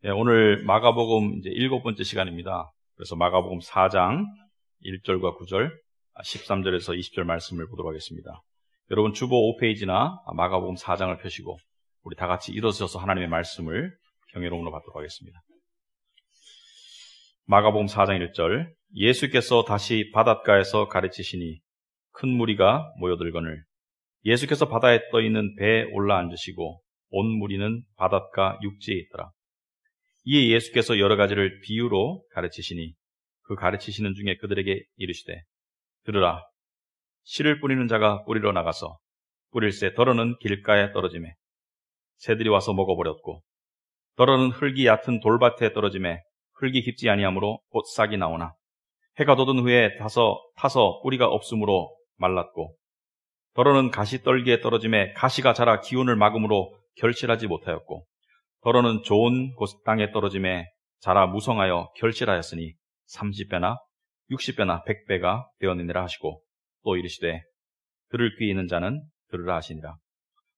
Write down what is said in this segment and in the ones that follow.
예, 오늘 마가복음 이제 7번째 시간입니다. 그래서 마가복음 4장 1절과 9절, 13절에서 20절 말씀을 보도록 하겠습니다. 여러분 주보 5페이지나 마가복음 4장을 펴시고 우리 다 같이 일어서서 하나님의 말씀을 경외로움으로 받도록 하겠습니다. 마가복음 4장 1절, 예수께서 다시 바닷가에서 가르치시니 큰 무리가 모여들거늘 예수께서 바다에 떠 있는 배에 올라 앉으시고 온 무리는 바닷가 육지에 있더라. 이에 예수께서 여러 가지를 비유로 가르치시니 그 가르치시는 중에 그들에게 이르시되 들으라. 씨를 뿌리는 자가 뿌리러 나가서 뿌릴새 덜어는 길가에 떨어지매 새들이 와서 먹어버렸고 덜어는 흙이 얕은 돌밭에 떨어지매 흙이 깊지 아니하므로 곧 싹이 나오나 해가 돋은 후에 타서 뿌리가 없으므로 말랐고 덜어는 가시떨기에 떨어지매 가시가 자라 기운을 막음으로 결실하지 못하였고 덜어는 좋은 땅에 떨어지매 자라 무성하여 결실하였으니 30배나 60배나 100배가 되었느니라 하시고 또 이르시되 들을 귀 있는 자는 들으라 하시니라.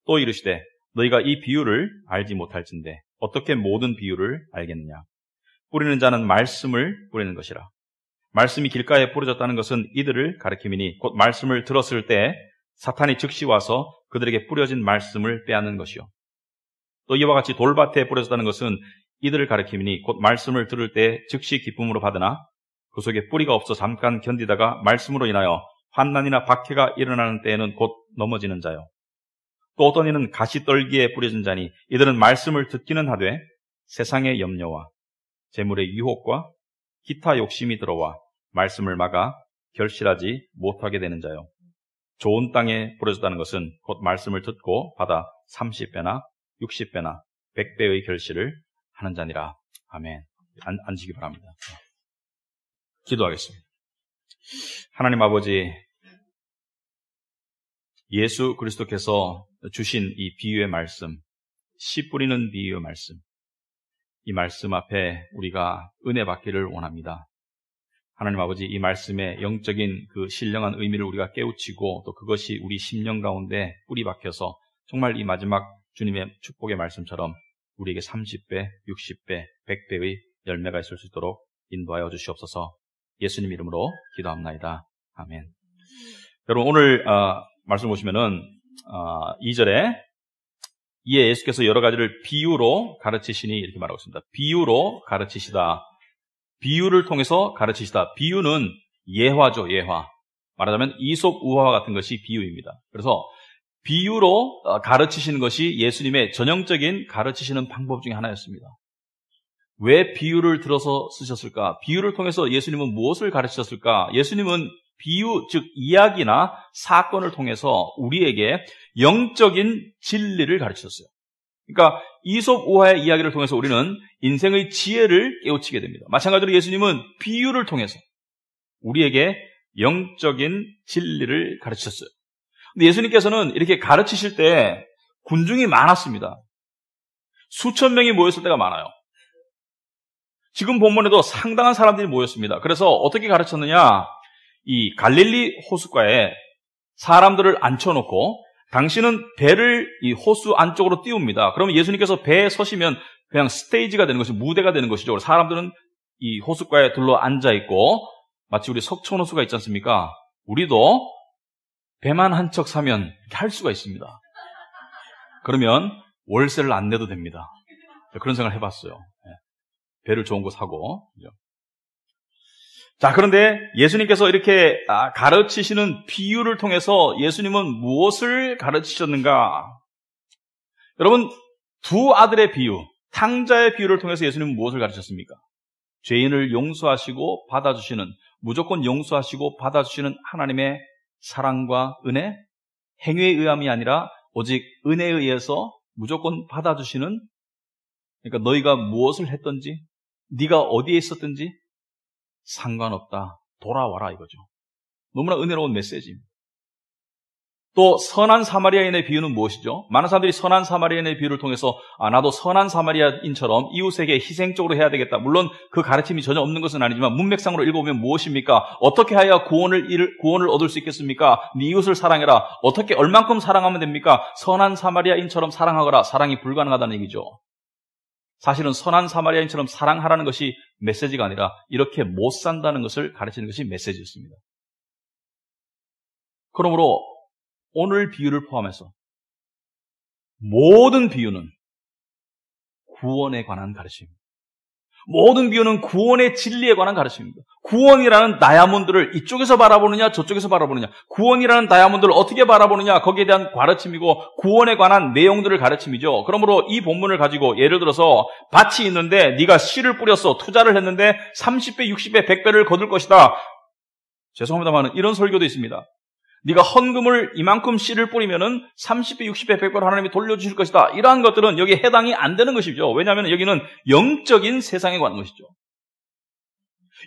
또 이르시되 너희가 이 비유를 알지 못할진대 어떻게 모든 비유를 알겠느냐. 뿌리는 자는 말씀을 뿌리는 것이라. 말씀이 길가에 뿌려졌다는 것은 이들을 가리킴이니 곧 말씀을 들었을 때 사탄이 즉시 와서 그들에게 뿌려진 말씀을 빼앗는 것이요. 또 이와 같이 돌밭에 뿌려졌다는 것은 이들을 가리킴이니 곧 말씀을 들을 때 즉시 기쁨으로 받으나 그 속에 뿌리가 없어 잠깐 견디다가 말씀으로 인하여 환난이나 박해가 일어나는 때에는 곧 넘어지는 자요. 또 어떤 이는 가시떨기에 뿌려진 자니 이들은 말씀을 듣기는 하되 세상의 염려와 재물의 유혹과 기타 욕심이 들어와 말씀을 막아 결실하지 못하게 되는 자요. 좋은 땅에 뿌려졌다는 것은 곧 말씀을 듣고 받아 30배나 60배나 100배의 결실을 하는 자니라. 아멘. 앉으시기 바랍니다. 기도하겠습니다. 하나님 아버지, 예수 그리스도께서 주신 이 비유의 말씀, 씨 뿌리는 비유의 말씀, 이 말씀 앞에 우리가 은혜 받기를 원합니다. 하나님 아버지, 이 말씀의 영적인 그 신령한 의미를 우리가 깨우치고 또 그것이 우리 심령 가운데 뿌리 박혀서 정말 이 마지막 주님의 축복의 말씀처럼 우리에게 30배, 60배, 100배의 열매가 있을 수 있도록 인도하여 주시옵소서. 예수님 이름으로 기도합나이다. 아멘. 여러분 오늘 말씀 보시면은 2절에 이에 예수께서 여러 가지를 비유로 가르치시니 이렇게 말하고 있습니다. 비유로 가르치시다. 비유를 통해서 가르치시다. 비유는 예화죠, 예화. 말하자면 이솝 우화와 같은 것이 비유입니다. 그래서 비유로 가르치시는 것이 예수님의 전형적인 가르치시는 방법 중에 하나였습니다. 왜 비유를 들어서 쓰셨을까? 비유를 통해서 예수님은 무엇을 가르치셨을까? 예수님은 비유, 즉 이야기나 사건을 통해서 우리에게 영적인 진리를 가르치셨어요. 그러니까 이솝 우화의 이야기를 통해서 우리는 인생의 지혜를 깨우치게 됩니다. 마찬가지로 예수님은 비유를 통해서 우리에게 영적인 진리를 가르치셨어요. 근데 예수님께서는 이렇게 가르치실 때 군중이 많았습니다. 수천 명이 모였을 때가 많아요. 지금 본문에도 상당한 사람들이 모였습니다. 그래서 어떻게 가르쳤느냐? 이 갈릴리 호숫가에 사람들을 앉혀놓고 당신은 배를 이 호수 안쪽으로 띄웁니다. 그러면 예수님께서 배에 서시면 그냥 스테이지가 되는 것이 무대가 되는 것이죠. 사람들은 이 호숫가에 둘러 앉아있고 마치 우리 석촌호수가 있지 않습니까? 우리도 배만 한 척 사면 이렇게 할 수가 있습니다. 그러면 월세를 안 내도 됩니다. 그런 생각을 해봤어요. 배를 좋은 거 사고. 자, 그런데 예수님께서 이렇게 가르치시는 비유를 통해서 예수님은 무엇을 가르치셨는가? 여러분, 두 아들의 비유, 탕자의 비유를 통해서 예수님은 무엇을 가르치셨습니까? 죄인을 용서하시고 받아주시는, 무조건 용서하시고 받아주시는 하나님의 사랑과 은혜, 행위에 의함이 아니라 오직 은혜에 의해서 무조건 받아주시는, 그러니까 너희가 무엇을 했든지, 네가 어디에 있었든지 상관없다. 돌아와라 이거죠. 너무나 은혜로운 메시지입니다. 또 선한 사마리아인의 비유는 무엇이죠? 많은 사람들이 선한 사마리아인의 비유를 통해서 나도 선한 사마리아인처럼 이웃에게 희생적으로 해야 되겠다. 물론 그 가르침이 전혀 없는 것은 아니지만 문맥상으로 읽어보면 무엇입니까? 어떻게 해야 구원을 얻을 수 있겠습니까? 네 이웃을 사랑해라. 어떻게 얼만큼 사랑하면 됩니까? 선한 사마리아인처럼 사랑하거라. 사랑이 불가능하다는 얘기죠. 사실은 선한 사마리아인처럼 사랑하라는 것이 메시지가 아니라 이렇게 못 산다는 것을 가르치는 것이 메시지였습니다. 그러므로 오늘 비유를 포함해서 모든 비유는 구원에 관한 가르침입니다. 모든 비유는 구원의 진리에 관한 가르침입니다. 구원이라는 다이아몬드를 이쪽에서 바라보느냐 저쪽에서 바라보느냐, 구원이라는 다이아몬드를 어떻게 바라보느냐, 거기에 대한 가르침이고 구원에 관한 내용들을 가르침이죠. 그러므로 이 본문을 가지고 예를 들어서 밭이 있는데 네가 씨를 뿌렸어, 투자를 했는데 30배, 60배, 100배를 거둘 것이다. 죄송합니다만 이런 설교도 있습니다. 네가 헌금을 이만큼 씨를 뿌리면은 30배, 60배, 100배로 하나님이 돌려주실 것이다. 이러한 것들은 여기에 해당이 안 되는 것이죠. 왜냐하면 여기는 영적인 세상에 관한 것이죠.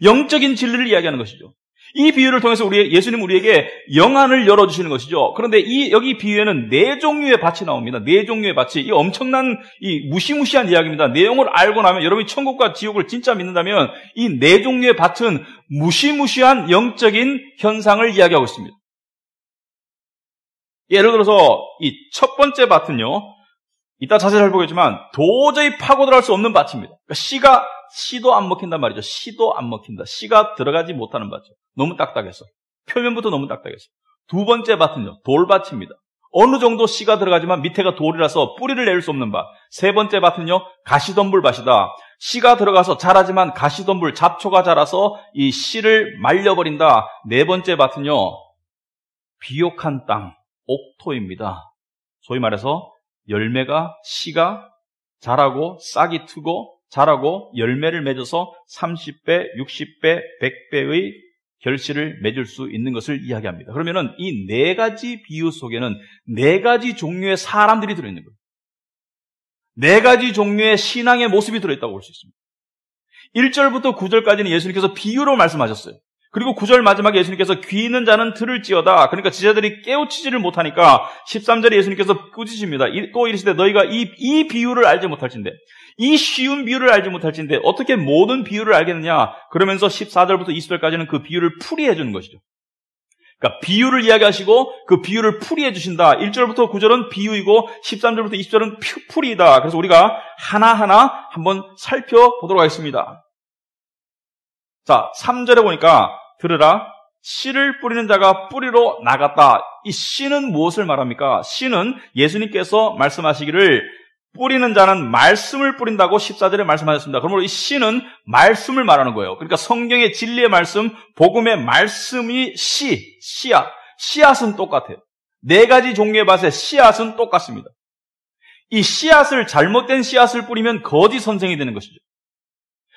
영적인 진리를 이야기하는 것이죠. 이 비유를 통해서 예수님 우리에게 영안을 열어주시는 것이죠. 그런데 여기 비유에는 네 종류의 밭이 나옵니다. 네 종류의 밭이. 이 엄청난 이 무시무시한 이야기입니다. 내용을 알고 나면 여러분이 천국과 지옥을 진짜 믿는다면 이 네 종류의 밭은 무시무시한 영적인 현상을 이야기하고 있습니다. 예를 들어서 이 첫 번째 밭은요, 이따 자세히 잘 보겠지만 도저히 파고 들어갈 수 없는 밭입니다. 그러니까 씨도 안 먹힌단 말이죠. 씨도 안 먹힌다. 씨가 들어가지 못하는 밭이죠. 너무 딱딱해서. 표면부터 너무 딱딱해서. 두 번째 밭은요, 돌밭입니다. 어느 정도 씨가 들어가지만 밑에가 돌이라서 뿌리를 내릴 수 없는 밭. 세 번째 밭은요, 가시덤불 밭이다. 씨가 들어가서 자라지만 가시덤불, 잡초가 자라서 이 씨를 말려버린다. 네 번째 밭은요, 비옥한 땅, 옥토입니다. 소위 말해서 열매가, 씨가 자라고 싹이 트고 자라고 열매를 맺어서 30배, 60배, 100배의 결실을 맺을 수 있는 것을 이야기합니다. 그러면은 이 네 가지 비유 속에는 네 가지 종류의 사람들이 들어있는 거예요. 네 가지 종류의 신앙의 모습이 들어있다고 볼 수 있습니다. 1절부터 9절까지는 예수님께서 비유로 말씀하셨어요. 그리고 9절 마지막에 예수님께서 귀 있는 자는 들을지어다. 그러니까 제자들이 깨우치지를 못하니까 13절에 예수님께서 꾸짖으십니다. 또 이르시되 너희가 이 비유를 알지 못할진대, 이 쉬운 비유를 알지 못할진대 어떻게 모든 비유를 알겠느냐. 그러면서 14절부터 20절까지는 그 비유를 풀이해 주는 것이죠. 그러니까 비유를 이야기하시고 그 비유를 풀이해 주신다. 1절부터 9절은 비유이고 13절부터 20절은 풀이다. 그래서 우리가 하나하나 한번 살펴보도록 하겠습니다. 자, 3절에 보니까 들으라, 씨를 뿌리는 자가 뿌리로 나갔다. 이 씨는 무엇을 말합니까? 씨는 예수님께서 말씀하시기를 뿌리는 자는 말씀을 뿌린다고 14절에 말씀하셨습니다. 그러므로 이 씨는 말씀을 말하는 거예요. 그러니까 성경의 진리의 말씀, 복음의 말씀이 씨앗. 씨앗은 똑같아요. 네 가지 종류의 밭의 씨앗은 똑같습니다. 이 씨앗을, 잘못된 씨앗을 뿌리면 거짓 선생이 되는 것이죠.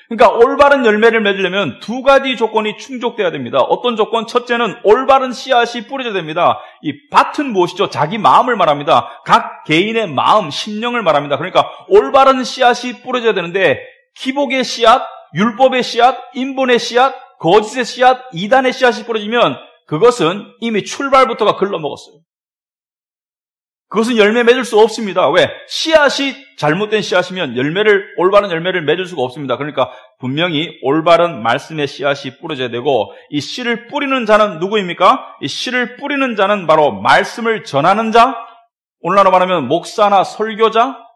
그러니까 올바른 열매를 맺으려면 두 가지 조건이 충족돼야 됩니다. 어떤 조건? 첫째는 올바른 씨앗이 뿌려져야 됩니다. 이 밭은 무엇이죠? 자기 마음을 말합니다. 각 개인의 마음, 심령을 말합니다. 그러니까 올바른 씨앗이 뿌려져야 되는데 기복의 씨앗, 율법의 씨앗, 인본의 씨앗, 거짓의 씨앗, 이단의 씨앗이 뿌려지면 그것은 이미 출발부터가 글러먹었어요. 그것은 열매 맺을 수 없습니다. 왜? 씨앗이 잘못된 씨앗이면 올바른 열매를 맺을 수가 없습니다. 그러니까 분명히 올바른 말씀의 씨앗이 뿌려져야 되고, 이 씨를 뿌리는 자는 누구입니까? 이 씨를 뿌리는 자는 바로 말씀을 전하는 자, 오늘날로 말하면 목사나 설교자.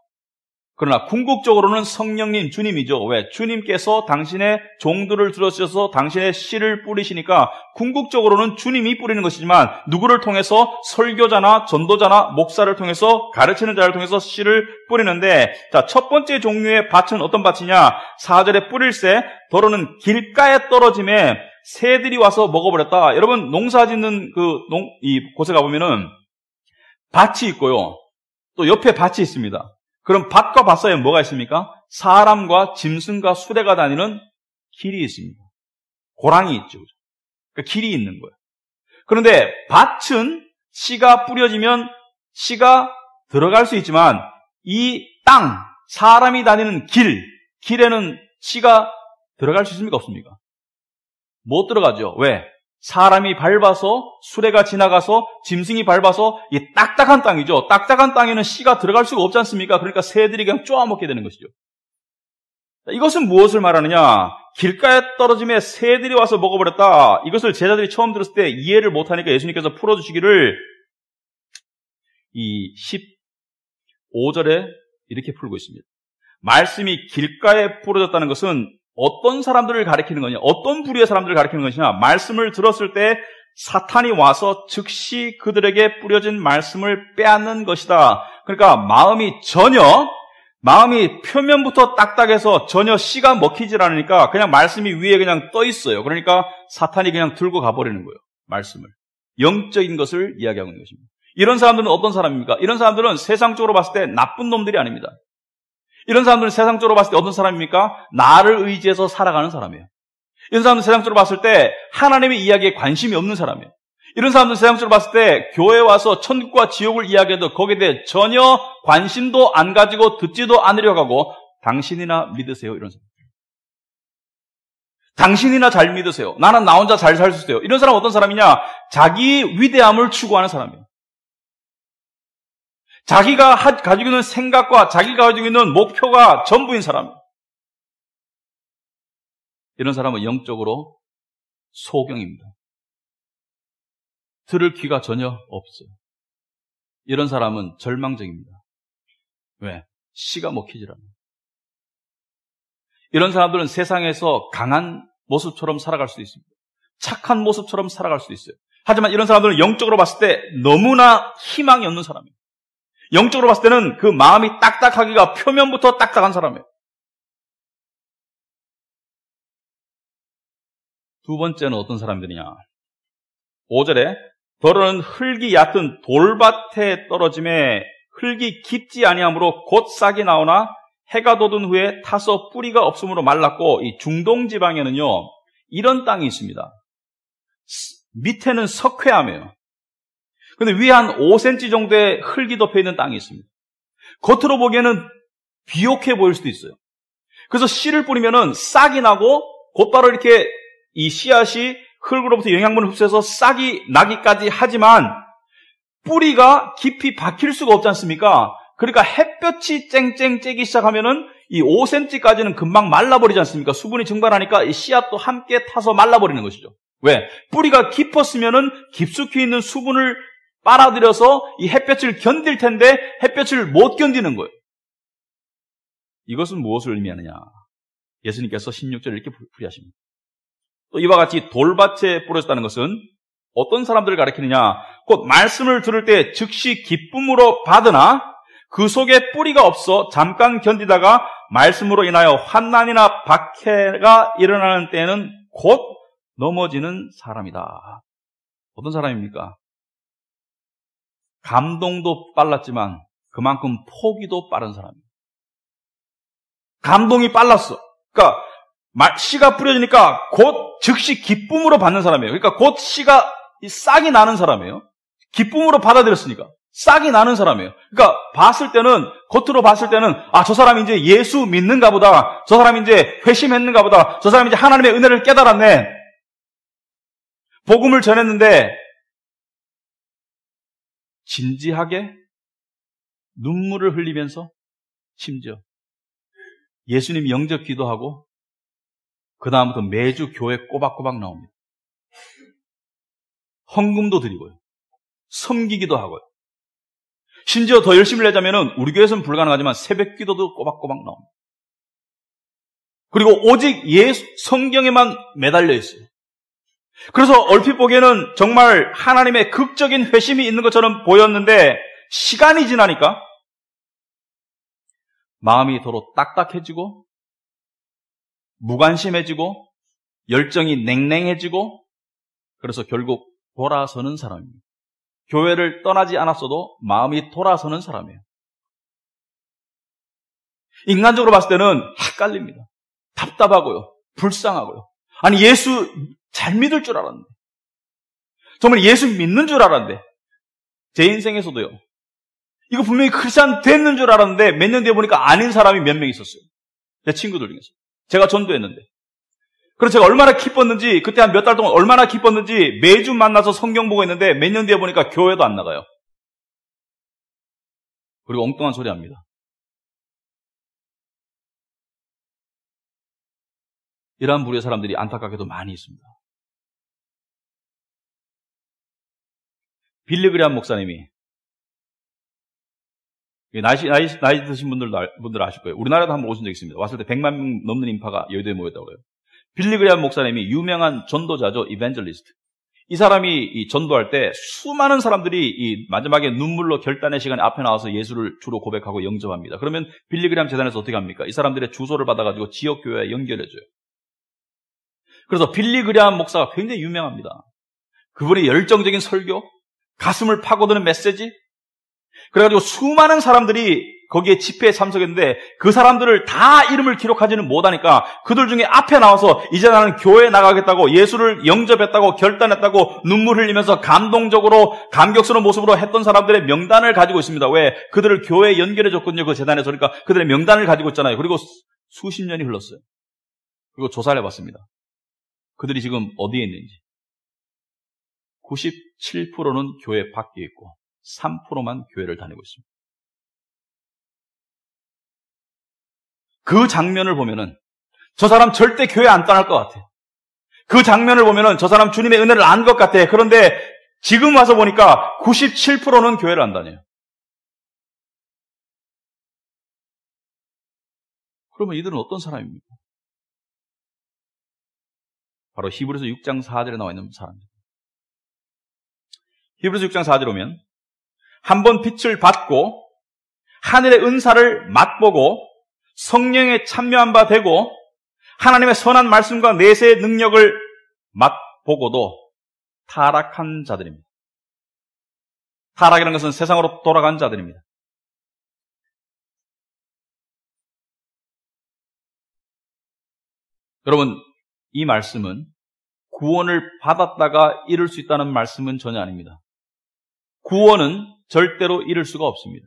그러나 궁극적으로는 성령님, 주님이죠. 왜? 주님께서 당신의 종들을 들어주셔서 당신의 씨를 뿌리시니까 궁극적으로는 주님이 뿌리는 것이지만 누구를 통해서? 설교자나 전도자나 목사를 통해서, 가르치는 자를 통해서 씨를 뿌리는데, 자, 첫 번째 종류의 밭은 어떤 밭이냐? 4절에 뿌릴새 더러는 길가에 떨어짐에 새들이 와서 먹어버렸다. 여러분, 농사 짓는 곳에 가보면은 밭이 있고요, 또 옆에 밭이 있습니다. 그럼 밭과 밭 사이에 뭐가 있습니까? 사람과 짐승과 수레가 다니는 길이 있습니다. 고랑이 있죠. 그러니까 길이 있는 거예요. 그런데 밭은 씨가 뿌려지면 씨가 들어갈 수 있지만 이 땅, 사람이 다니는 길에는 씨가 들어갈 수 있습니까? 없습니까? 못 들어가죠. 왜? 사람이 밟아서, 수레가 지나가서, 짐승이 밟아서 이 딱딱한 땅이죠. 딱딱한 땅에는 씨가 들어갈 수가 없지 않습니까? 그러니까 새들이 그냥 쪼아먹게 되는 것이죠. 이것은 무엇을 말하느냐? 길가에 떨어짐에 새들이 와서 먹어버렸다. 이것을 제자들이 처음 들었을 때 이해를 못하니까 예수님께서 풀어주시기를 이 15절에 이렇게 풀고 있습니다. 말씀이 길가에 부러졌다는 것은 어떤 사람들을 가리키는 거냐, 어떤 부류의 사람들을 가리키는 것이냐, 말씀을 들었을 때 사탄이 와서 즉시 그들에게 뿌려진 말씀을 빼앗는 것이다. 그러니까 마음이 표면부터 딱딱해서 전혀 씨가 먹히질 않으니까 그냥 말씀이 위에 그냥 떠 있어요. 그러니까 사탄이 그냥 들고 가버리는 거예요. 말씀을. 영적인 것을 이야기하고 있는 것입니다. 이런 사람들은 어떤 사람입니까? 이런 사람들은 세상적으로 봤을 때 나쁜 놈들이 아닙니다. 이런 사람들은 세상적으로 봤을 때 어떤 사람입니까? 나를 의지해서 살아가는 사람이에요. 이런 사람들은 세상적으로 봤을 때 하나님의 이야기에 관심이 없는 사람이에요. 이런 사람들은 세상적으로 봤을 때 교회에 와서 천국과 지옥을 이야기해도 거기에 대해 전혀 관심도 안 가지고 듣지도 않으려고 하고 당신이나 믿으세요. 이런 사람. 당신이나 잘 믿으세요. 나는 나 혼자 잘 살 수 있어요. 이런 사람은 어떤 사람이냐? 자기 위대함을 추구하는 사람이에요. 자기가 가지고 있는 생각과 자기가 가지고 있는 목표가 전부인 사람이에요. 이런 사람은 영적으로 소경입니다. 들을 귀가 전혀 없어요. 이런 사람은 절망적입니다. 왜? 씨가 먹히질 않아요. 이런 사람들은 세상에서 강한 모습처럼 살아갈 수도 있습니다. 착한 모습처럼 살아갈 수도 있어요. 하지만 이런 사람들은 영적으로 봤을 때 너무나 희망이 없는 사람이에요. 영적으로 봤을 때는 그 마음이 딱딱하기가 표면부터 딱딱한 사람이에요. 두 번째는 어떤 사람들이냐? 5절에 더러는 흙이 얕은 돌밭에 떨어짐에 흙이 깊지 아니하므로 곧 싹이 나오나 해가 돋은 후에 타서 뿌리가 없으므로 말랐고, 이 중동 지방에는요 이런 땅이 있습니다. 밑에는 석회암이에요. 근데 위에 한 5cm 정도의 흙이 덮여있는 땅이 있습니다. 겉으로 보기에는 비옥해 보일 수도 있어요. 그래서 씨를 뿌리면은 싹이 나고 곧바로 이렇게 이 씨앗이 흙으로부터 영양분을 흡수해서 싹이 나기까지 하지만 뿌리가 깊이 박힐 수가 없지 않습니까? 그러니까 햇볕이 쨍쨍 쬐기 시작하면은 이 5cm까지는 금방 말라버리지 않습니까? 수분이 증발하니까 이 씨앗도 함께 타서 말라버리는 것이죠. 왜? 뿌리가 깊었으면은 깊숙이 있는 수분을 빨아들여서 이 햇볕을 견딜 텐데 햇볕을 못 견디는 거예요. 이것은 무엇을 의미하느냐? 예수님께서 16절에 이렇게 풀이하십니다. 또 이와 같이 돌밭에 뿌려졌다는 것은 어떤 사람들을 가리키느냐? 곧 말씀을 들을 때 즉시 기쁨으로 받으나 그 속에 뿌리가 없어 잠깐 견디다가 말씀으로 인하여 환난이나 박해가 일어나는 때에는 곧 넘어지는 사람이다. 어떤 사람입니까? 감동도 빨랐지만 그만큼 포기도 빠른 사람이에요. 감동이 빨랐어. 그러니까 씨가 뿌려지니까 곧 즉시 기쁨으로 받는 사람이에요. 그러니까 곧 씨가 싹이 나는 사람이에요. 기쁨으로 받아들였으니까 싹이 나는 사람이에요. 그러니까 겉으로 봤을 때는 저 사람이 이제 예수 믿는가 보다. 저 사람이 이제 회심했는가 보다. 저 사람이 이제 하나님의 은혜를 깨달았네. 복음을 전했는데 진지하게 눈물을 흘리면서 심지어 예수님 영접 기도하고 그 다음부터 매주 교회 꼬박꼬박 나옵니다. 헌금도 드리고요. 섬기기도 하고요. 심지어 더 열심히 내자면은 우리 교회에서는 불가능하지만 새벽 기도도 꼬박꼬박 나옵니다. 그리고 오직 성경에만 매달려 있어요. 그래서 얼핏 보기에는 정말 하나님의 극적인 회심이 있는 것처럼 보였는데 시간이 지나니까 마음이 더러 딱딱해지고 무관심해지고 열정이 냉랭해지고 그래서 결국 돌아서는 사람입니다. 교회를 떠나지 않았어도 마음이 돌아서는 사람이에요. 인간적으로 봤을 때는 헷갈립니다. 답답하고요. 불쌍하고요. 아니 예수 잘 믿을 줄 알았는데 정말 예수 믿는 줄 알았는데 제 인생에서도요. 이거 분명히 크리스찬 됐는 줄 알았는데 몇 년 뒤에 보니까 아닌 사람이 몇 명 있었어요. 제 친구들 중에서. 제가 전도했는데. 그래서 제가 얼마나 기뻤는지 그때 한 몇 달 동안 얼마나 기뻤는지 매주 만나서 성경 보고 있는데 몇 년 뒤에 보니까 교회도 안 나가요. 그리고 엉뚱한 소리 합니다. 이러한 부류의 사람들이 안타깝게도 많이 있습니다. 빌리 그레함 목사님이 나이 드신 분들 아실 거예요. 우리나라도 한번 오신 적 있습니다. 왔을 때 100만 명 넘는 인파가 여의도에 모였다고 그래요. 빌리 그레이엄 목사님이 유명한 전도자죠. 이벤젤리스트. 이 사람이 전도할 때 수많은 사람들이 이 마지막에 눈물로 결단의 시간에 앞에 나와서 예수를 주로 고백하고 영접합니다. 그러면 빌리 그레이엄 재단에서 어떻게 합니까? 이 사람들의 주소를 받아가지고 지역교회에 연결해줘요. 그래서 빌리 그레이엄 목사가 굉장히 유명합니다. 그분의 열정적인 설교, 가슴을 파고드는 메시지, 그래가지고 수많은 사람들이 거기에 집회에 참석했는데 그 사람들을 다 이름을 기록하지는 못하니까 그들 중에 앞에 나와서 이제 나는 교회에 나가겠다고 예수를 영접했다고 결단했다고 눈물 흘리면서 감동적으로 감격스러운 모습으로 했던 사람들의 명단을 가지고 있습니다. 왜? 그들을 교회에 연결해줬거든요. 그 재단에서. 그러니까 그들의 명단을 가지고 있잖아요. 그리고 수십 년이 흘렀어요. 그리고 조사를 해봤습니다. 그들이 지금 어디에 있는지. 97%는 교회 밖에 있고 3%만 교회를 다니고 있습니다. 그 장면을 보면은 저 사람 절대 교회 안 떠날 것 같아. 그 장면을 보면은 저 사람 주님의 은혜를 안 것 같아. 그런데 지금 와서 보니까 97%는 교회를 안 다녀요. 그러면 이들은 어떤 사람입니까? 바로 히브리서 6장 4절에 나와 있는 사람입니다. 히브리서 6장 4절에 오면 한번 빛을 받고 하늘의 은사를 맛보고 성령에 참여한 바 되고 하나님의 선한 말씀과 내세의 능력을 맛보고도 타락한 자들입니다. 타락이라는 것은 세상으로 돌아간 자들입니다. 여러분, 이 말씀은 구원을 받았다가 이룰 수 있다는 말씀은 전혀 아닙니다. 구원은 절대로 이룰 수가 없습니다.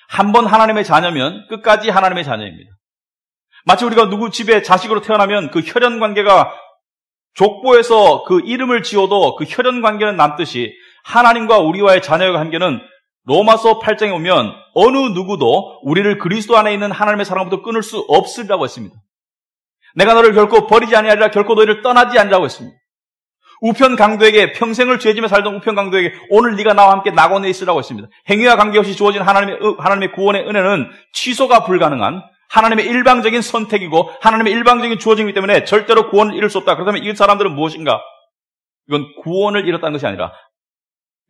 한번 하나님의 자녀면 끝까지 하나님의 자녀입니다. 마치 우리가 누구 집에 자식으로 태어나면 그 혈연 관계가 족보에서 그 이름을 지어도 그 혈연 관계는 남듯이 하나님과 우리와의 자녀의 관계는 로마서 8장에 오면 어느 누구도 우리를 그리스도 안에 있는 하나님의 사랑부터 끊을 수 없으리라고 했습니다. 내가 너를 결코 버리지 아니하리라, 결코 너희를 떠나지 아니라고 했습니다. 우편 강도에게, 평생을 죄지며 살던 우편 강도에게 오늘 네가 나와 함께 낙원에 있으라고 했습니다. 행위와 관계없이 주어진 하나님의 구원의 은혜는 취소가 불가능한 하나님의 일방적인 선택이고 하나님의 일방적인 주어짐이기 때문에 절대로 구원을 이룰 수 없다. 그렇다면 이 사람들은 무엇인가? 이건 구원을 이뤘다는 것이 아니라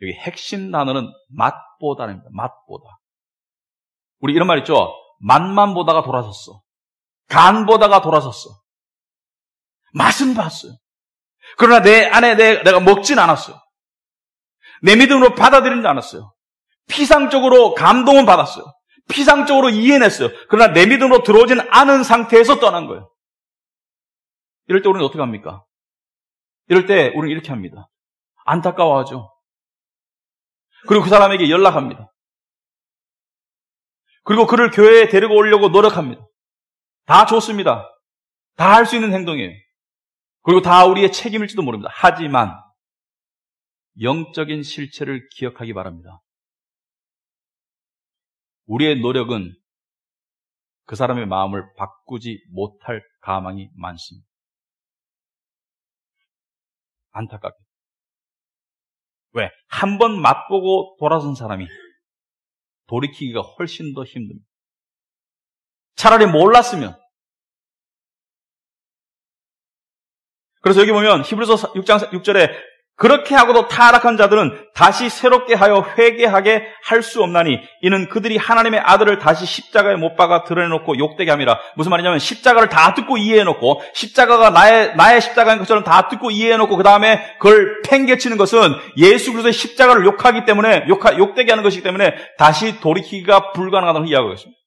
여기 핵심 단어는 맛보다입니다. 맛보다. 우리 이런 말 있죠? 맛만 보다가 돌아섰어. 간 보다가 돌아섰어. 맛은 봤어요. 그러나 내 안에 내가 먹진 않았어요. 내 믿음으로 받아들이지 않았어요. 피상적으로 감동은 받았어요. 피상적으로 이해냈어요. 그러나 내 믿음으로 들어오진 않은 상태에서 떠난 거예요. 이럴 때 우리는 어떻게 합니까? 이럴 때 우리는 이렇게 합니다. 안타까워하죠. 그리고 그 사람에게 연락합니다. 그리고 그를 교회에 데리고 오려고 노력합니다. 다 좋습니다. 다 할 수 있는 행동이에요. 그리고 다 우리의 책임일지도 모릅니다. 하지만 영적인 실체를 기억하기 바랍니다. 우리의 노력은 그 사람의 마음을 바꾸지 못할 가망이 많습니다. 안타깝게. 왜? 한 번 맛보고 돌아선 사람이 돌이키기가 훨씬 더 힘듭니다. 차라리 몰랐으면. 그래서 여기 보면 히브리서 6장 6절에 그렇게 하고도 타락한 자들은 다시 새롭게 하여 회개하게 할 수 없나니 이는 그들이 하나님의 아들을 다시 십자가에 못 박아 드러내놓고 욕되게 함이라. 무슨 말이냐면 십자가를 다 듣고 이해해놓고 십자가가 나의 십자가인 것처럼 다 듣고 이해해놓고 그 다음에 그걸 팽개치는 것은 예수 그리스도의 십자가를 욕하기 때문에 욕되게 하는 것이기 때문에 다시 돌이키기가 불가능하다는 이야기가 있습니다.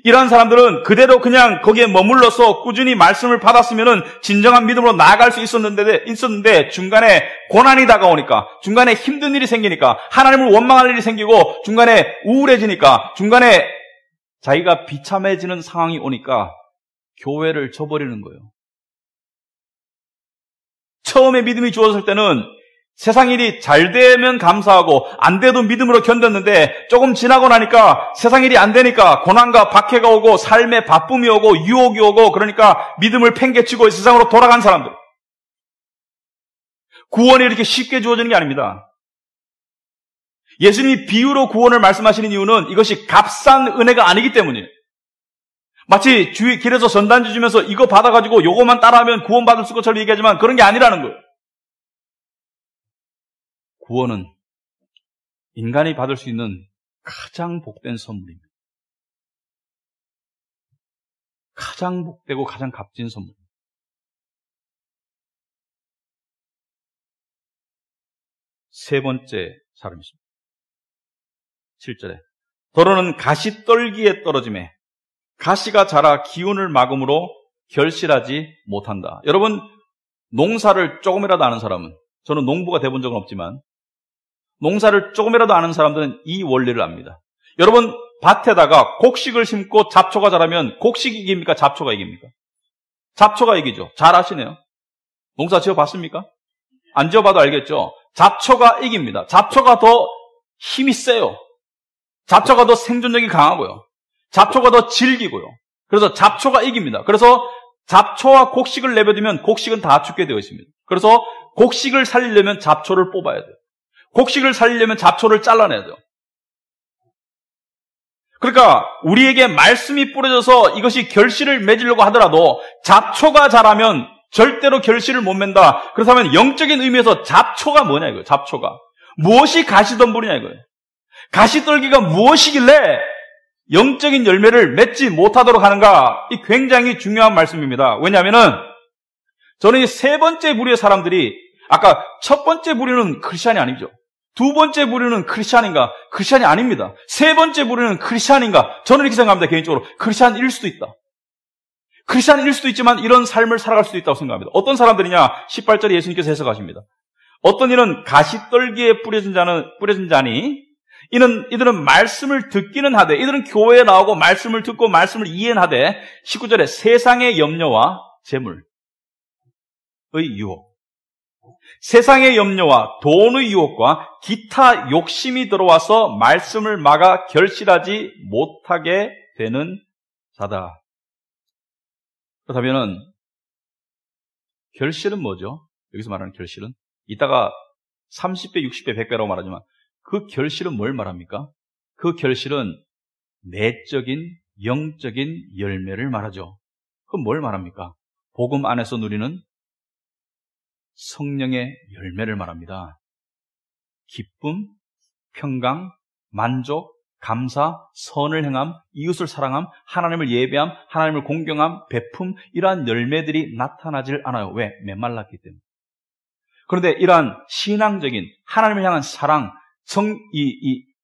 이러한 사람들은 그대로 그냥 거기에 머물러서 꾸준히 말씀을 받았으면은 진정한 믿음으로 나아갈 수 있었는데 중간에 고난이 다가오니까, 중간에 힘든 일이 생기니까, 하나님을 원망할 일이 생기고, 중간에 우울해지니까, 중간에 자기가 비참해지는 상황이 오니까 교회를 저버리는 거예요. 처음에 믿음이 주어졌을 때는 세상 일이 잘 되면 감사하고 안 돼도 믿음으로 견뎠는데 조금 지나고 나니까 세상 일이 안 되니까 고난과 박해가 오고 삶에 바쁨이 오고 유혹이 오고 그러니까 믿음을 팽개치고 세상으로 돌아간 사람들. 구원이 이렇게 쉽게 주어지는 게 아닙니다. 예수님이 비유로 구원을 말씀하시는 이유는 이것이 값싼 은혜가 아니기 때문이에요. 마치 길에서 전단지 주면서 이거 받아가지고 요거만 따라하면 구원받을 수 것처럼 얘기하지만 그런 게 아니라는 거예요. 구원은 인간이 받을 수 있는 가장 복된 선물입니다. 가장 복되고 가장 값진 선물. 세 번째 사람이십니다. 7절에 더러는 가시떨기에 떨어짐에 가시가 자라 기운을 막음으로 결실하지 못한다. 여러분, 농사를 조금이라도 아는 사람은, 저는 농부가 돼본 적은 없지만 농사를 조금이라도 아는 사람들은 이 원리를 압니다. 여러분, 밭에다가 곡식을 심고 잡초가 자라면 곡식이 이깁니까? 잡초가 이깁니까? 잡초가 이기죠. 잘 아시네요. 농사 지어봤습니까? 안 지어봐도 알겠죠? 잡초가 이깁니다. 잡초가 더 힘이 세요. 잡초가 더 생존력이 강하고요. 잡초가 더 질기고요. 그래서 잡초가 이깁니다. 그래서 잡초와 곡식을 내버리면 곡식은 다 죽게 되어 있습니다. 그래서 곡식을 살리려면 잡초를 뽑아야 돼요. 곡식을 살리려면 잡초를 잘라내야 돼요. 그러니까 우리에게 말씀이 뿌려져서 이것이 결실을 맺으려고 하더라도 잡초가 자라면 절대로 결실을 못 맺는다. 그렇다면 영적인 의미에서 잡초가 뭐냐 이거예요. 잡초가. 무엇이 가시덤불이냐 이거예요. 가시떨기가 무엇이길래 영적인 열매를 맺지 못하도록 하는가? 이 굉장히 중요한 말씀입니다. 왜냐하면은 저는 이 세 번째 부류의 사람들이 아까 첫 번째 부류는 크리스찬이 아니죠. 두 번째 부류는 크리스찬인가? 크리스찬이 아닙니다. 세 번째 부류는 크리스찬인가? 저는 이렇게 생각합니다. 개인적으로 크리스찬일 수도 있다. 크리스찬일 수도 있지만 이런 삶을 살아갈 수도 있다고 생각합니다. 어떤 사람들이냐? 18절에 예수님께서 해석하십니다. 어떤 이는 가시떨기에 뿌려진 자니 이들은 말씀을 듣기는 하되, 이들은 교회에 나오고 말씀을 듣고 말씀을 이해는 하되, 19절에 세상의 염려와 재물의 유혹, 세상의 염려와 돈의 유혹과 기타 욕심이 들어와서 말씀을 막아 결실하지 못하게 되는 자다. 그렇다면 결실은 뭐죠? 여기서 말하는 결실은 이따가 30배, 60배, 100배라고 말하지만 그 결실은 뭘 말합니까? 그 결실은 내적인, 영적인 열매를 말하죠. 그럼 뭘 말합니까? 복음 안에서 누리는 성령의 열매를 말합니다. 기쁨, 평강, 만족, 감사, 선을 행함, 이웃을 사랑함, 하나님을 예배함, 하나님을 공경함, 베품, 이러한 열매들이 나타나질 않아요. 왜? 메말랐기 때문에. 그런데 이러한 신앙적인 하나님을 향한 사랑,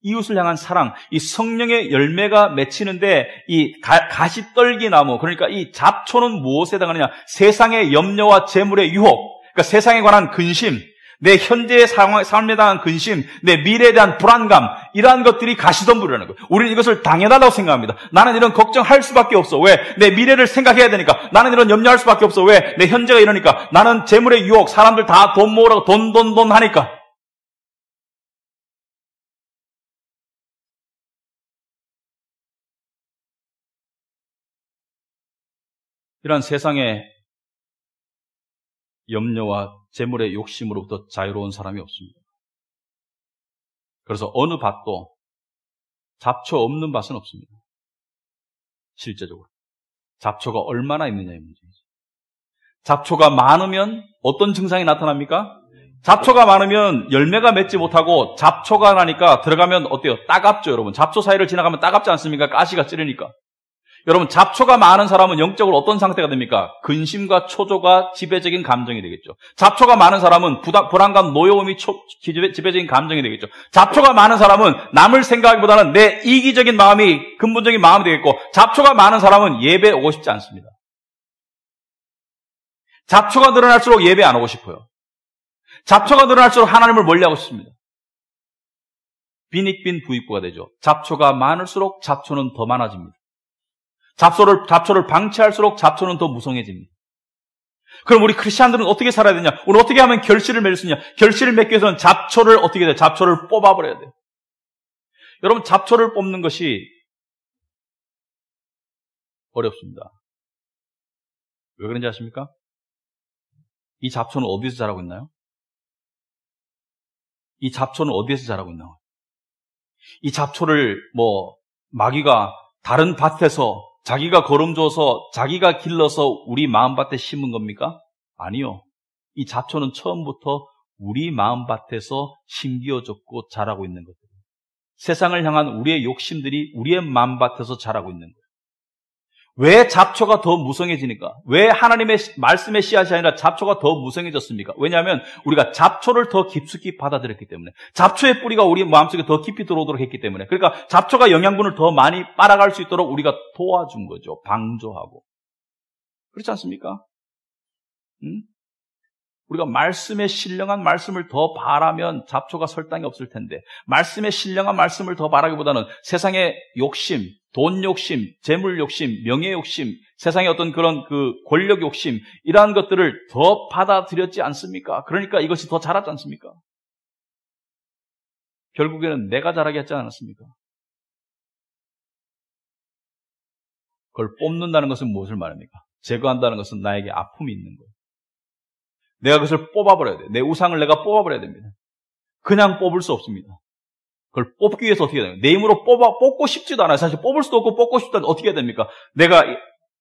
이웃을 향한 사랑, 이 성령의 열매가 맺히는데 이 가시떨기 나무, 그러니까 이 잡초는 무엇에 해당하느냐? 세상의 염려와 재물의 유혹, 그러니까 세상에 관한 근심, 내 현재의 삶에 대한 근심, 내 미래에 대한 불안감, 이러한 것들이 가시덤불이라는 거예요. 우리는 이것을 당연하다고 생각합니다. 나는 이런 걱정할 수밖에 없어. 왜? 내 미래를 생각해야 되니까. 나는 이런 염려할 수밖에 없어. 왜? 내 현재가 이러니까. 나는 재물의 유혹, 사람들 다 돈 모으라고 돈 하니까. 이런 세상의 염려와 재물의 욕심으로부터 자유로운 사람이 없습니다. 그래서 어느 밭도 잡초 없는 밭은 없습니다. 실제적으로. 잡초가 얼마나 있느냐의 문제이죠. 잡초가 많으면 어떤 증상이 나타납니까? 잡초가 많으면 열매가 맺지 못하고 잡초가 나니까 들어가면 어때요? 따갑죠, 여러분. 잡초 사이를 지나가면 따갑지 않습니까? 가시가 찌르니까. 여러분, 잡초가 많은 사람은 영적으로 어떤 상태가 됩니까? 근심과 초조가 지배적인 감정이 되겠죠. 잡초가 많은 사람은 불안감, 노여움이 지배적인 감정이 되겠죠. 잡초가 많은 사람은 남을 생각하기보다는 내 이기적인 마음이 근본적인 마음이 되겠고, 잡초가 많은 사람은 예배 오고 싶지 않습니다. 잡초가 늘어날수록 예배 안 오고 싶어요. 잡초가 늘어날수록 하나님을 멀리하고 싶습니다. 빈익빈 부익부가 되죠. 잡초가 많을수록 잡초는 더 많아집니다. 잡초를 방치할수록 잡초는 더 무성해집니다. 그럼 우리 크리스찬들은 어떻게 살아야 되냐? 우리 어떻게 하면 결실을 맺을 수 있냐? 결실을 맺기 위해서는 잡초를 어떻게 돼요? 잡초를 뽑아버려야 돼요. 여러분, 잡초를 뽑는 것이 어렵습니다. 왜 그런지 아십니까? 이 잡초는 어디서 자라고 있나요? 이 잡초는 어디에서 자라고 있나요? 이 잡초를 마귀가 다른 밭에서 자기가 거름줘서 자기가 길러서 우리 마음밭에 심은 겁니까? 아니요. 이 잡초는 처음부터 우리 마음밭에서 심기어졌고 자라고 있는 것들. 세상을 향한 우리의 욕심들이 우리의 마음밭에서 자라고 있는 거예요. 왜 잡초가 더 무성해지니까? 왜 하나님의 말씀의 씨앗이 아니라 잡초가 더 무성해졌습니까? 왜냐하면 우리가 잡초를 더 깊숙이 받아들였기 때문에, 잡초의 뿌리가 우리 마음속에 더 깊이 들어오도록 했기 때문에, 그러니까 잡초가 영양분을 더 많이 빨아갈 수 있도록 우리가 도와준 거죠. 방조하고. 그렇지 않습니까? 우리가 말씀에 신령한 말씀을 더 바라면 잡초가 설 땅이 없을 텐데, 말씀에 신령한 말씀을 더 바라기보다는 세상의 욕심, 돈 욕심, 재물 욕심, 명예 욕심, 세상의 어떤 그런 권력 욕심, 이러한 것들을 더 받아들였지 않습니까? 그러니까 이것이 더 자랐지 않습니까? 결국에는 내가 자라게 했지 않았습니까? 그걸 뽑는다는 것은 무엇을 말합니까? 제거한다는 것은 나에게 아픔이 있는 거예요. 내가 그것을 뽑아버려야 돼요. 내 우상을 내가 뽑아버려야 됩니다. 그냥 뽑을 수 없습니다. 그걸 뽑기 위해서 어떻게 해야 돼요? 내 힘으로 뽑고 싶지도 않아요. 사실 뽑을 수도 없고 뽑고 싶다 어떻게 해야 됩니까? 내가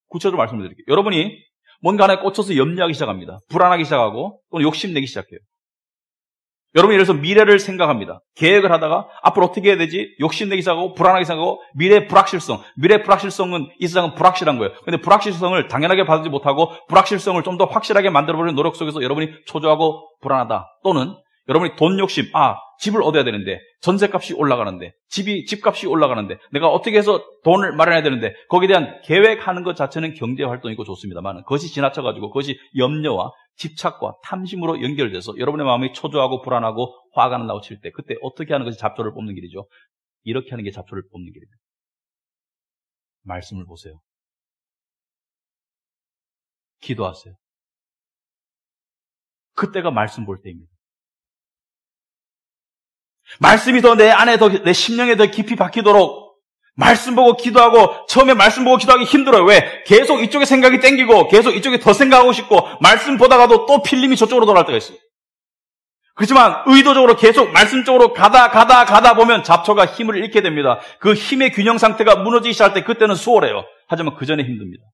구체적으로 말씀을 드릴게요. 여러분이 뭔가 하나에 꽂혀서 염려하기 시작합니다. 불안하기 시작하고 또는 욕심내기 시작해요. 여러분이 예를 들어서 미래를 생각합니다. 계획을 하다가 앞으로 어떻게 해야 되지? 욕심내기 시작하고 불안하게 생각하고 미래의 불확실성. 미래의 불확실성은 이 세상은 불확실한 거예요. 근데 불확실성을 당연하게 받지 못하고 불확실성을 좀 더 확실하게 만들어버리는 노력 속에서 여러분이 초조하고 불안하다. 또는 여러분이 돈 욕심, 집을 얻어야 되는데, 전세값이 올라가는데, 집값이 올라가는데, 내가 어떻게 해서 돈을 마련해야 되는데, 거기에 대한 계획하는 것 자체는 경제활동이고 좋습니다만, 그것이 지나쳐가지고, 그것이 염려와 집착과 탐심으로 연결돼서 여러분의 마음이 초조하고 불안하고 화가 나고 칠 때, 그때 어떻게 하는 것이 잡초를 뽑는 길이죠? 이렇게 하는 게 잡초를 뽑는 길입니다. 말씀을 보세요. 기도하세요. 그때가 말씀 볼 때입니다. 말씀이 더 내 안에 내 심령에 더 깊이 박히도록 말씀 보고 기도하고, 처음에 말씀 보고 기도하기 힘들어요. 왜? 계속 이쪽에 생각이 땡기고 계속 이쪽에 더 생각하고 싶고 말씀 보다가도 또 필름이 저쪽으로 돌아갈 때가 있어요. 그렇지만 의도적으로 계속 말씀 쪽으로 가다 보면 잡초가 힘을 잃게 됩니다. 그 힘의 균형 상태가 무너지기 시작할 때 그때는 수월해요. 하지만 그 전에 힘듭니다.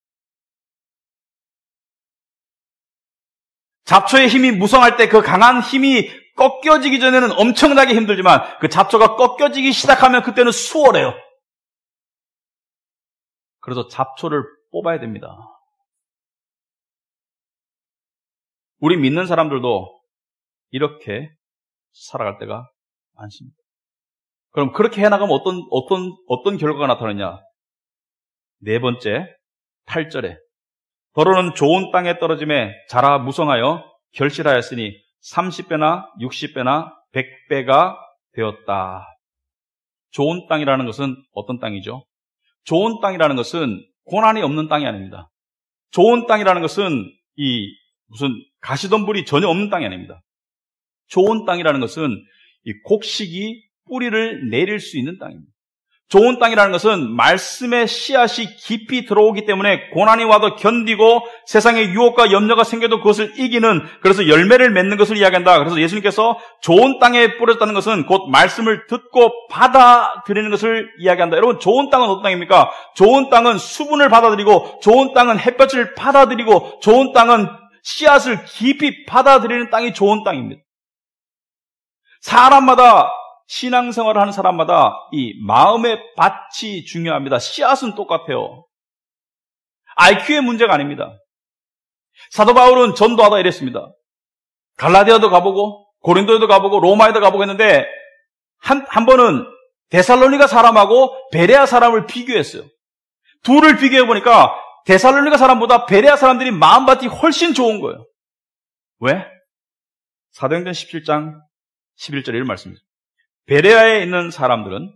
잡초의 힘이 무성할 때 그 강한 힘이 꺾여지기 전에는 엄청나게 힘들지만 그 잡초가 꺾여지기 시작하면 그때는 수월해요. 그래서 잡초를 뽑아야 됩니다. 우리 믿는 사람들도 이렇게 살아갈 때가 많습니다. 그럼 그렇게 해나가면 어떤 결과가 나타나냐? 네 번째, 8절에 더러는 좋은 땅에 떨어짐에 자라 무성하여 결실하였으니 30배나 60배나 100배가 되었다. 좋은 땅이라는 것은 어떤 땅이죠? 좋은 땅이라는 것은 고난이 없는 땅이 아닙니다. 좋은 땅이라는 것은 무슨 가시덤불이 전혀 없는 땅이 아닙니다. 좋은 땅이라는 것은 이 곡식이 뿌리를 내릴 수 있는 땅입니다. 좋은 땅이라는 것은 말씀의 씨앗이 깊이 들어오기 때문에 고난이 와도 견디고 세상의 유혹과 염려가 생겨도 그것을 이기는, 그래서 열매를 맺는 것을 이야기한다. 그래서 예수님께서 좋은 땅에 뿌려졌다는 것은 곧 말씀을 듣고 받아들이는 것을 이야기한다. 여러분, 좋은 땅은 어떤 땅입니까? 좋은 땅은 수분을 받아들이고, 좋은 땅은 햇볕을 받아들이고, 좋은 땅은 씨앗을 깊이 받아들이는 땅이 좋은 땅입니다. 사람마다, 신앙생활을 하는 사람마다 이 마음의 밭이 중요합니다. 씨앗은 똑같아요. IQ의 문제가 아닙니다. 사도 바울은 전도하다 이랬습니다. 갈라디아도 가보고 고린도에도 가보고 로마에도 가보고 했는데 한 번은 데살로니가 사람하고 베레아 사람을 비교했어요. 둘을 비교해보니까 데살로니가 사람보다 베레아 사람들이 마음밭이 훨씬 좋은 거예요. 왜? 사도행전 17장 11절에 이런 말씀입니다. 베레아에 있는 사람들은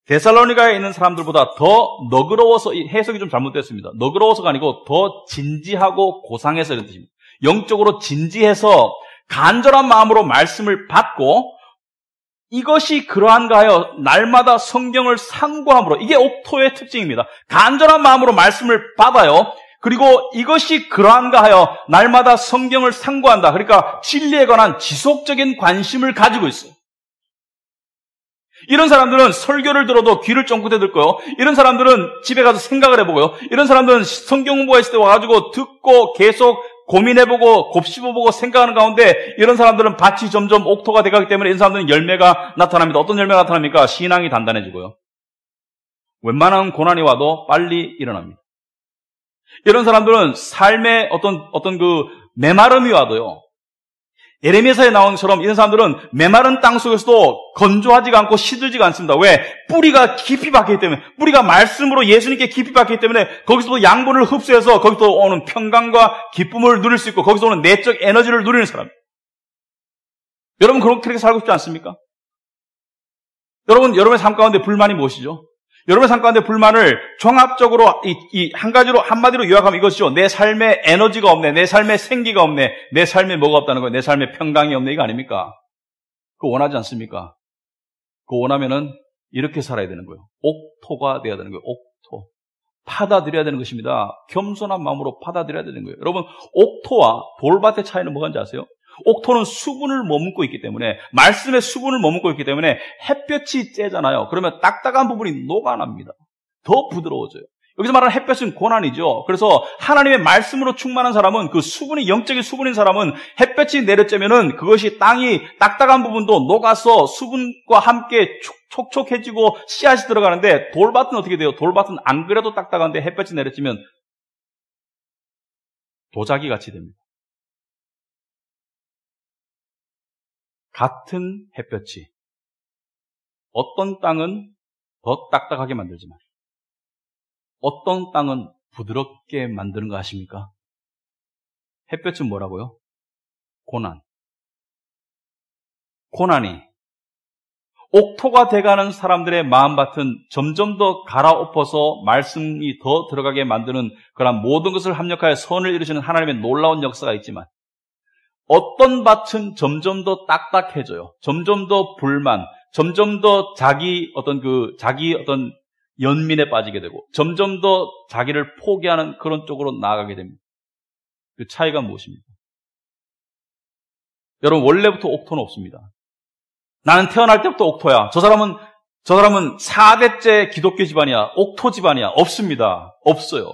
데살로니가에 있는 사람들보다 더 너그러워서, 해석이 좀 잘못됐습니다. 너그러워서가 아니고 더 진지하고 고상해서 이런 뜻입니다. 영적으로 진지해서 간절한 마음으로 말씀을 받고 이것이 그러한가 하여 날마다 성경을 상고함으로, 이게 옥토의 특징입니다. 간절한 마음으로 말씀을 받아요. 그리고 이것이 그러한가 하여 날마다 성경을 상고한다. 그러니까 진리에 관한 지속적인 관심을 가지고 있어요. 이런 사람들은 설교를 들어도 귀를 쫑긋해 듣고요. 이런 사람들은 집에 가서 생각을 해보고요. 이런 사람들은 성경 공부했을 때 와가지고 듣고 계속 고민해보고 곱씹어보고 생각하는 가운데 이런 사람들은 밭이 점점 옥토가 돼가기 때문에 이런 사람들은 열매가 나타납니다. 어떤 열매가 나타납니까? 신앙이 단단해지고요. 웬만한 고난이 와도 빨리 일어납니다. 이런 사람들은 삶의 어떤 그 메마름이 와도요. 예레미야서에 나온 것처럼 이런 사람들은 메마른 땅 속에서도 건조하지가 않고 시들지가 않습니다. 왜? 뿌리가 깊이 박히기 때문에, 뿌리가 말씀으로 예수님께 깊이 박히기 때문에 거기서도 양분을 흡수해서 거기서 오는 평강과 기쁨을 누릴 수 있고 거기서 오는 내적 에너지를 누리는 사람. 여러분 그렇게 살고 싶지 않습니까? 여러분의 삶 가운데 불만이 무엇이죠? 여러분의 삶 가운데 불만을 종합적으로 이 한 가지로 한마디로 요약하면 이것이죠. 내 삶에 에너지가 없네. 내 삶에 생기가 없네. 내 삶에 뭐가 없다는 거예요. 내 삶에 평강이 없네. 이거 아닙니까? 그거 원하지 않습니까? 그거 원하면은 이렇게 살아야 되는 거예요. 옥토가 돼야 되는 거예요. 옥토. 받아들여야 되는 것입니다. 겸손한 마음으로 받아들여야 되는 거예요. 여러분 옥토와 돌밭의 차이는 뭐가 아세요? 옥토는 수분을 머금고 있기 때문에, 말씀의 수분을 머금고 있기 때문에 햇볕이 쬐잖아요. 그러면 딱딱한 부분이 녹아납니다. 더 부드러워져요. 여기서 말하는 햇볕은 고난이죠. 그래서 하나님의 말씀으로 충만한 사람은, 그 수분이 영적인 수분인 사람은 햇볕이 내려쬐면은 그것이 땅이 딱딱한 부분도 녹아서 수분과 함께 촉촉해지고 씨앗이 들어가는데, 돌밭은 어떻게 돼요? 돌밭은 안 그래도 딱딱한데 햇볕이 내려쬐면 도자기 같이 됩니다. 같은 햇볕이 어떤 땅은 더 딱딱하게 만들지만 어떤 땅은 부드럽게 만드는 거 아십니까? 햇볕은 뭐라고요? 고난. 고난이 옥토가 돼가는 사람들의 마음밭은 점점 더 갈아엎어서 말씀이 더 들어가게 만드는 그런 모든 것을 합력하여 선을 이루시는 하나님의 놀라운 역사가 있지만, 어떤 밭은 점점 더 딱딱해져요. 점점 더 불만, 점점 더 자기 어떤 연민에 빠지게 되고, 점점 더 자기를 포기하는 그런 쪽으로 나아가게 됩니다. 그 차이가 무엇입니까? 여러분, 원래부터 옥토는 없습니다. 나는 태어날 때부터 옥토야. 저 사람은 4대째 기독교 집안이야. 옥토 집안이야. 없습니다. 없어요.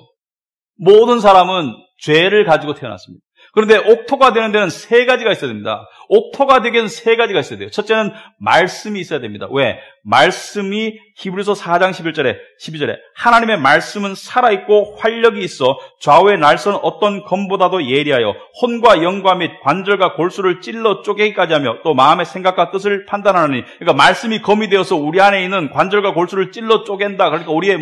모든 사람은 죄를 가지고 태어났습니다. 그런데 옥토가 되는 데는 3가지가 있어야 됩니다. 옥토가 되기 위해서는 3가지가 있어야 돼요. 첫째는 말씀이 있어야 됩니다. 왜? 말씀이 히브리서 4장 12절에 하나님의 말씀은 살아있고 활력이 있어 좌우의 날선 어떤 검보다도 예리하여 혼과 영과 및 관절과 골수를 찔러 쪼개기까지 하며 또 마음의 생각과 뜻을 판단하느니, 그러니까 말씀이 검이 되어서 우리 안에 있는 관절과 골수를 찔러 쪼갠다. 그러니까 우리의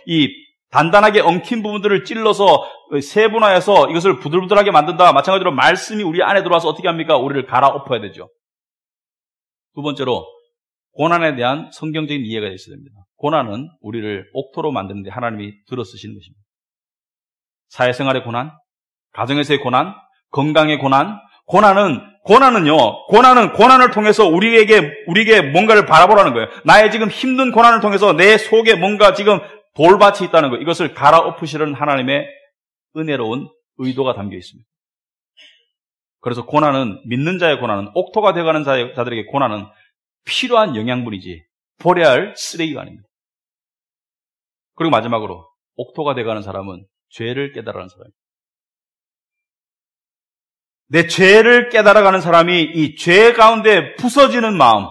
이 단단하게 엉킨 부분들을 찔러서 세분화해서 이것을 부들부들하게 만든다. 마찬가지로 말씀이 우리 안에 들어와서 어떻게 합니까? 우리를 갈아엎어야 되죠. 두 번째로, 고난에 대한 성경적인 이해가 있어야 됩니다. 고난은 우리를 옥토로 만드는 데 하나님이 들어 쓰시는 것입니다. 사회생활의 고난, 가정에서의 고난, 건강의 고난, 고난을 통해서 우리에게 뭔가를 바라보라는 거예요. 나의 지금 힘든 고난을 통해서 내 속에 뭔가 지금 돌밭이 있다는 것, 이것을 갈아엎으시는 하나님의 은혜로운 의도가 담겨 있습니다. 그래서 고난은, 믿는 자의 고난은, 옥토가 되어가는 자들에게 고난은 필요한 영양분이지 버려야 할 쓰레기가 아닙니다. 그리고 마지막으로 옥토가 되어가는 사람은 죄를 깨달아가는 사람입니다. 내 죄를 깨달아가는 사람이 이 죄 가운데 부서지는 마음,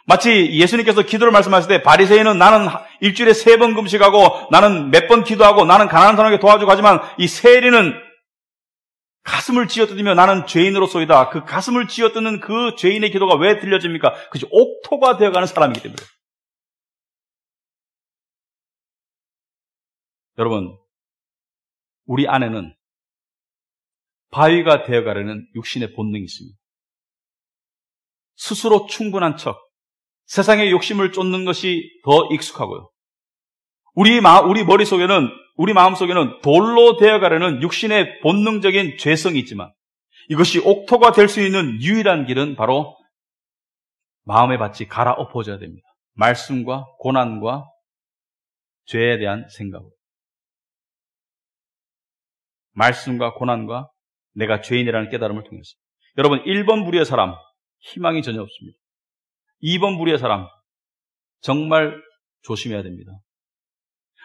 마치 예수님께서 기도를 말씀하실 때 바리새인은 나는 일주일에 3번 금식하고 나는 몇 번 기도하고 나는 가난한 사람에게 도와주고 하지만 이 세리는 가슴을 쥐어뜯으며 나는 죄인으로소이다. 그 가슴을 쥐어뜯는 그 죄인의 기도가 왜 들려집니까? 그것이 옥토가 되어가는 사람이기 때문에. 여러분, 우리 안에는 바위가 되어가려는 육신의 본능이 있습니다. 스스로 충분한 척, 세상의 욕심을 쫓는 것이 더 익숙하고요. 우리 머릿속에는, 우리 마음속에는 돌로 되어가려는 육신의 본능적인 죄성이 있지만, 이것이 옥토가 될 수 있는 유일한 길은 바로 마음의 밭이 갈아엎어져야 됩니다. 말씀과 고난과 죄에 대한 생각으로. 말씀과 고난과 내가 죄인이라는 깨달음을 통해서. 여러분, 1번 부류의 사람, 희망이 전혀 없습니다. 2번 부류의 사람, 정말 조심해야 됩니다.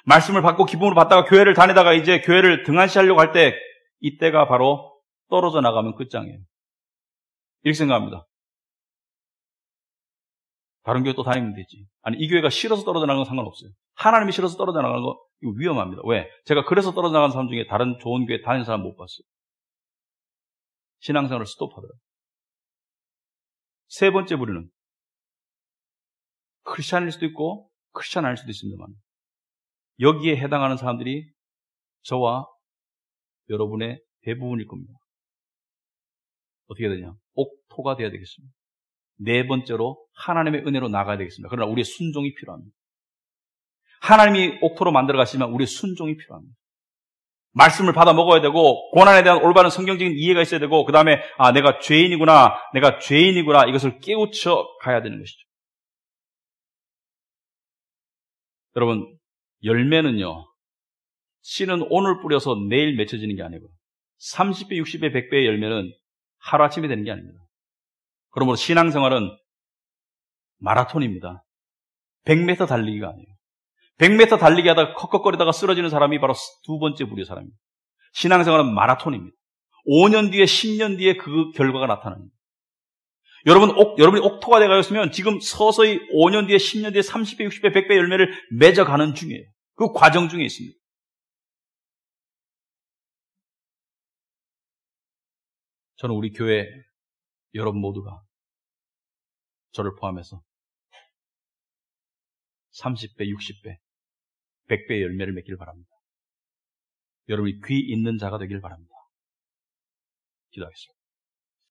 말씀을 받고 기쁨으로 받다가 교회를 다니다가 이제 교회를 등한시하려고 할 때 이때가 바로 떨어져 나가면 끝장이에요. 이렇게 생각합니다. 다른 교회 또 다니면 되지. 아니, 이 교회가 싫어서 떨어져 나가는 건 상관없어요. 하나님이 싫어서 떨어져 나가는 거 이거 위험합니다. 왜? 제가 그래서 떨어져 나가는 사람 중에 다른 좋은 교회 다니는 사람 못 봤어요. 신앙생활을 스톱하더라고요. 세 번째 부류는 크리스찬일 수도 있고 크리스찬 아닐 수도 있습니다만 여기에 해당하는 사람들이 저와 여러분의 대부분일 겁니다. 어떻게 되냐? 옥토가 되어야 되겠습니다. 네 번째로 하나님의 은혜로 나가야 되겠습니다. 그러나 우리의 순종이 필요합니다. 하나님이 옥토로 만들어 가시지만 우리의 순종이 필요합니다. 말씀을 받아 먹어야 되고 고난에 대한 올바른 성경적인 이해가 있어야 되고 그 다음에 내가 죄인이구나 이것을 깨우쳐 가야 되는 것이죠. 여러분, 열매는요, 씨는 오늘 뿌려서 내일 맺혀지는 게 아니고 30배, 60배, 100배의 열매는 하루아침에 되는 게 아닙니다. 그러므로 신앙생활은 마라톤입니다. 100m 달리기가 아니에요. 100m 달리기 하다가 컥컥거리다가 쓰러지는 사람이 바로 두 번째 부류의 사람입니다. 신앙생활은 마라톤입니다. 5년 뒤에 10년 뒤에 그 결과가 나타납니다. 여러분이 옥토가 되어가셨으면 지금 서서히 5년 뒤에 10년 뒤에 30배, 60배, 100배 열매를 맺어가는 중이에요. 그 과정 중에 있습니다. 저는 우리 교회 여러분 모두가 저를 포함해서 30배, 60배, 100배의 열매를 맺기를 바랍니다. 여러분이 귀 있는 자가 되길 바랍니다. 기도하겠습니다.